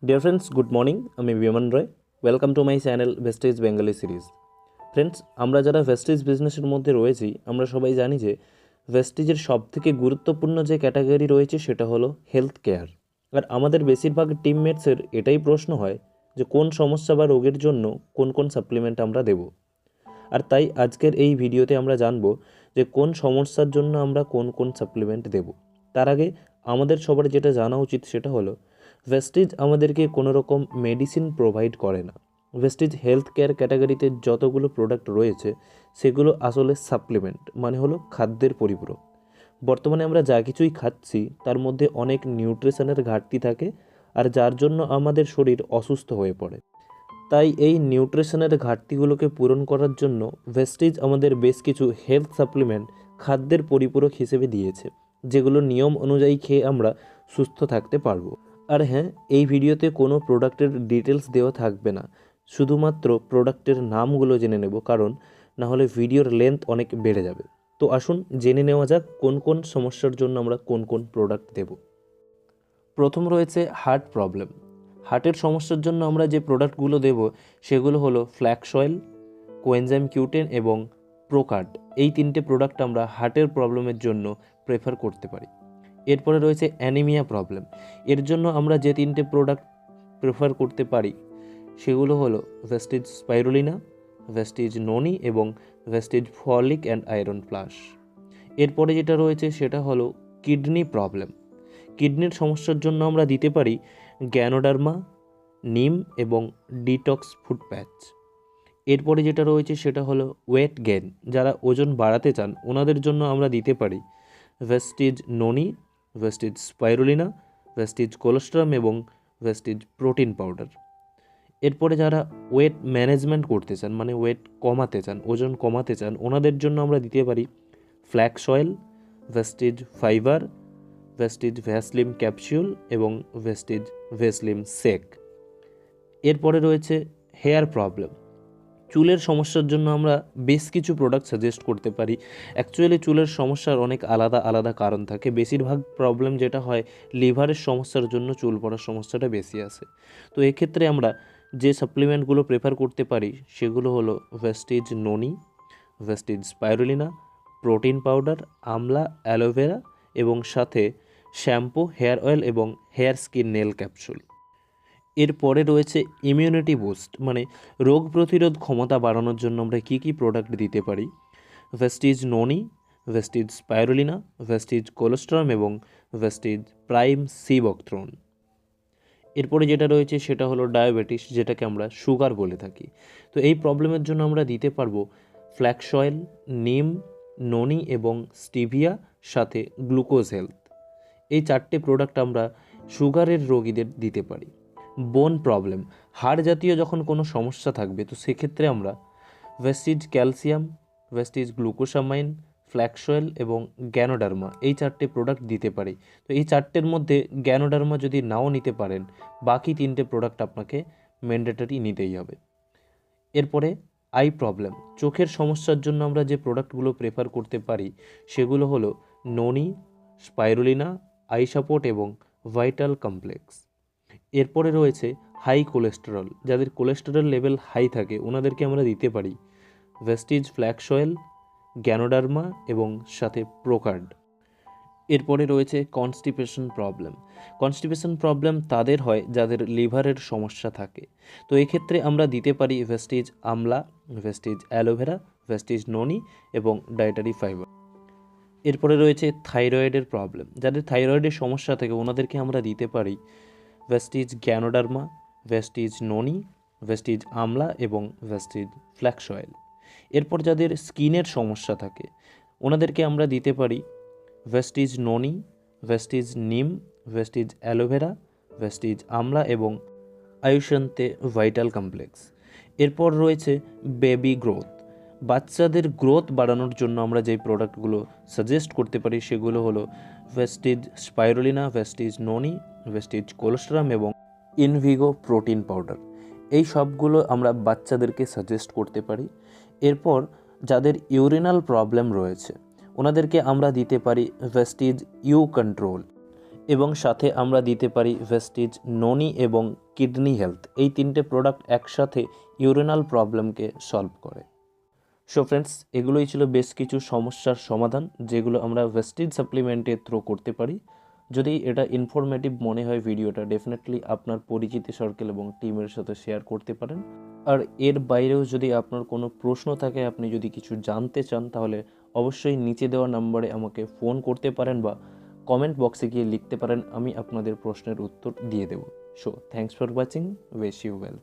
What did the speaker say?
Dear friends, good morning. আমি Biman Roy. Welcome to my channel Vestige Bengali series. Friends, আমরা যারা ভেস্টেজ বিজনেসের মধ্যে রয়েছি, আমরা সবাই জানি যে ভেস্টেজের সবথেকে গুরুত্বপূর্ণ যে ক্যাটাগরি রয়েছে সেটা হলো হেলথ কেয়ার। আর আমাদের বেশিরভাগ টিমমেটসের এটাই প্রশ্ন হয় যে কোন সমস্যা বা রোগের জন্য কোন কোন সাপ্লিমেন্ট আমরা দেব। আর তাই আজকের এই ভিডিওতে আমরা জানবো যে কোন সমস্যার জন্য আমরা কোন কোন সাপ্লিমেন্ট দেব। তার আগে আমাদের সবার যেটা জানা উচিত সেটা হলো ভেস্টিজ আমাদেরকে কোনো রকম মেডিসিন প্রোভাইড করে না। ভেস্টিজ হেলথ কেয়ার ক্যাটাগরিতে যতগুলো প্রোডাক্ট রয়েছে সেগুলো আসলে সাপ্লিমেন্ট, মানে হলো খাদ্যের পরিপূরক। বর্তমানে আমরা যা কিছুই খাচ্ছি তার মধ্যে অনেক নিউট্রিশনের ঘাটতি থাকে, আর যার জন্য আমাদের শরীর অসুস্থ হয়ে পড়ে। তাই এই নিউট্রিশনের ঘাটতিগুলোকে পূরণ করার জন্য ভেস্টিজ আমাদের বেশ কিছু হেলথ সাপ্লিমেন্ট খাদ্যের পরিপূরক হিসেবে দিয়েছে, যেগুলো নিয়ম অনুযায়ী খেয়ে আমরা সুস্থ থাকতে পারবো। আর হ্যাঁ, এই ভিডিওতে কোনো প্রোডাক্টের ডিটেলস দেওয়া থাকবে না, শুধুমাত্র প্রোডাক্টের নামগুলো জেনে নেব, কারণ না হলে ভিডিওর লেন্থ অনেক বেড়ে যাবে। তো আসুন জেনে নেওয়া যাক কোন কোন সমস্যার জন্য আমরা কোন কোন প্রোডাক্ট দেব। প্রথম রয়েছে হার্ট প্রবলেম। হার্টের সমস্যার জন্য আমরা যে প্রোডাক্টগুলো দেব সেগুলো হলো ফ্ল্যাক্স অয়েল, কোয়েনজাইম কিউটেন এবং প্রোকার্ড। এই তিনটে প্রোডাক্ট আমরা হার্টের প্রবলেমের জন্য প্রেফার করতে পারি। এরপরে রয়েছে অ্যানিমিয়া প্রবলেম। এর জন্য আমরা যে তিনটে প্রোডাক্ট প্রেফার করতে পারি সেগুলো হলো ভেস্টিজ স্পাইরুলিনা, ভেস্টিজ ননি এবং Vestige folic and iron plus. এরপরে যেটা রয়েছে সেটা হলো কিডনি প্রবলেম। কিডনির সমস্যার জন্য আমরা দিতে পারি গ্যানোডার্মা, নিম এবং ডিটক্স ফুড প্যাচ। এরপরে যেটা রয়েছে সেটা হলো ওয়েট গেন। যারা ওজন বাড়াতে চান ওনাদের জন্য আমরা দিতে পারি ভেস্টিজ ননি, ভেস্টিজ স্পাইরুলিনা, ভেস্টিজ কোলেস্ট্রাম এবং ভেস্টিজ প্রোটিন পাউডার। এরপরে যারা ওয়েট ম্যানেজমেন্ট করতে চান, মানে ওয়েট কমাতে চান, ওজন কমাতে চান, ওনাদের জন্য আমরা দিতে পারি flax oil, Vestige fibre, Vestige Veslim capsule এবং ভেস্টিজ ভেসলিম সেক। এরপরে রয়েছে হেয়ার প্রবলেম। চুলের সমস্যার জন্য আমরা বেশ কিছু প্রোডাক্ট সাজেস্ট করতে পারি। অ্যাকচুয়ালি চুলের সমস্যার অনেক আলাদা আলাদা কারণ থাকে। বেশিরভাগ প্রবলেম যেটা হয় লিভারের সমস্যার জন্য চুল পড়ার সমস্যাটা বেশি আসে। তো এক্ষেত্রে আমরা যে সাপ্লিমেন্টগুলো প্রেফার করতে পারি সেগুলো হলো ভেস্টিজ ননি, ভেস্টিজ স্পাইরুলিনা, প্রোটিন পাউডার, আমলা, অ্যালোভেরা এবং সাথে শ্যাম্পু, হেয়ার অয়েল এবং হেয়ার স্কিন নেল ক্যাপসুল। এরপরে রয়েছে ইমিউনিটি বুস্ট, মানে রোগ প্রতিরোধ ক্ষমতা বাড়ানোর জন্য আমরা কী কী প্রোডাক্ট দিতে পারি। ভেস্টিজ ননি, ভেস্টিজ স্পাইরুলিনা, ভেস্টিজ কোলেস্ট্রাম এবং ভেস্টিজ প্রাইম সিবকথ্রন। এরপরে যেটা রয়েছে সেটা হলো ডায়াবেটিস, যেটাকে আমরা সুগার বলে থাকি। তো এই প্রবলেমের জন্য আমরা দিতে পারবো ফ্ল্যাক্স অয়েল, নিম, ননি এবং স্টিভিয়া, সাথে গ্লুকোজ হেলথ। এই চারটে প্রোডাক্ট আমরা সুগারের রোগীদের দিতে পারি। বোন প্রবলেম, হাড় জাতীয় যখন কোনো সমস্যা থাকবে তো সেক্ষেত্রে আমরা Vestige calcium, Vestige glucosamine, flax oil এবং গ্যানোডার্মা এই চারটে প্রোডাক্ট দিতে পারি। তো এই চারটের মধ্যে গ্যানোডার্মা যদি নাও নিতে পারেন, বাকি তিনটে প্রোডাক্ট আপনাকে ম্যান্ডেটরি নিতেই হবে। এরপরে আই প্রবলেম, চোখের সমস্যার জন্য আমরা যে প্রোডাক্টগুলো প্রেফার করতে পারি সেগুলো হলো ননি, স্পাইরুলিনা, আই সাপোর্ট এবং ভাইটাল কমপ্লেক্স। এরপরে রয়েছে হাই কোলেস্টেরল। যাদের কোলেস্টেরল লেভেল হাই থাকে ওনাদেরকে আমরা দিতে পারি ভেস্টিজ ফ্ল্যাক্স অয়েল, গ্যানোডার্মা এবং সাথে প্রোকার্ড। এরপরে রয়েছে কনস্টিপেশন প্রবলেম। কনস্টিপেশন প্রবলেম তাদের হয় যাদের লিভারের সমস্যা থাকে। তো এক্ষেত্রে আমরা দিতে পারি ভেস্টিজ আমলা, ভেস্টিজ অ্যালোভেরা, ভেস্টিজ ননি এবং ডায়েটারি ফাইবার। এরপরে রয়েছে থাইরয়েডের প্রবলেম। যাদের থাইরয়েডের সমস্যা থাকে ওনাদেরকে আমরা দিতে পারি ভেস্টিজ গ্যানোডার্মা, ভেস্টিজ ননি, ভেস্টিজ আমলা এবং ভেস্টিজ ফ্ল্যাক্স অয়েল। এরপর যাদের স্কিনের সমস্যা থাকে ওনাদেরকে আমরা দিতে পারি ভেস্টিজ ননি, ভেস্টিজ নিম, ভেস্টিজ অ্যালোভেরা, ভেস্টিজ আমলা এবং আয়ুষান্তে ভাইটাল কমপ্লেক্স। এরপর রয়েছে বেবি গ্রোথ। বাচ্চাদের গ্রোথ বাড়ানোর জন্য আমরা যেই প্রোডাক্টগুলো সাজেস্ট করতে পারি সেগুলো হলো ভেস্টিজ স্পাইরুলিনা, ভেস্টিজ ননি, ভেস্টিজ কোলেস্ট্রাম এবং ইনভিগো প্রোটিন পাউডার। এই সবগুলো আমরা বাচ্চাদেরকে সাজেস্ট করতে পারি। এরপর যাদের ইউরিনাল প্রবলেম রয়েছে ওনাদেরকে আমরা দিতে পারি ভেস্টিজ ইউ কন্ট্রোল। এবং সাথে আমরা দিতে পারি ভেস্টিজ ননি এবং কিডনি হেলথ। এই তিনটে প্রোডাক্ট একসাথে ইউরিনাল প্রবলেমকে সলভ করে। সো ফ্রেন্ডস, এগুলোই ছিল বেশ কিছু সমস্যার সমাধান যেগুলো আমরা ভেস্টিজ সাপ্লিমেন্টের থ্রু করতে পারি। যদি এটা ইনফরমেটিভ মনে হয় ভিডিওটা, ডেফিনেটলি আপনার পরিচিতি সার্কেল এবং টিমের সাথে শেয়ার করতে পারেন। আর এর বাইরেও যদি আপনার কোনো প্রশ্ন থাকে, আপনি যদি কিছু জানতে চান, তাহলে অবশ্যই নিচে দেওয়া নাম্বারে আমাকে ফোন করতে পারেন বা কমেন্ট বক্সে গিয়ে লিখতে পারেন, আমি আপনাদের প্রশ্নের উত্তর দিয়ে দেব। So thanks for watching, wish you well.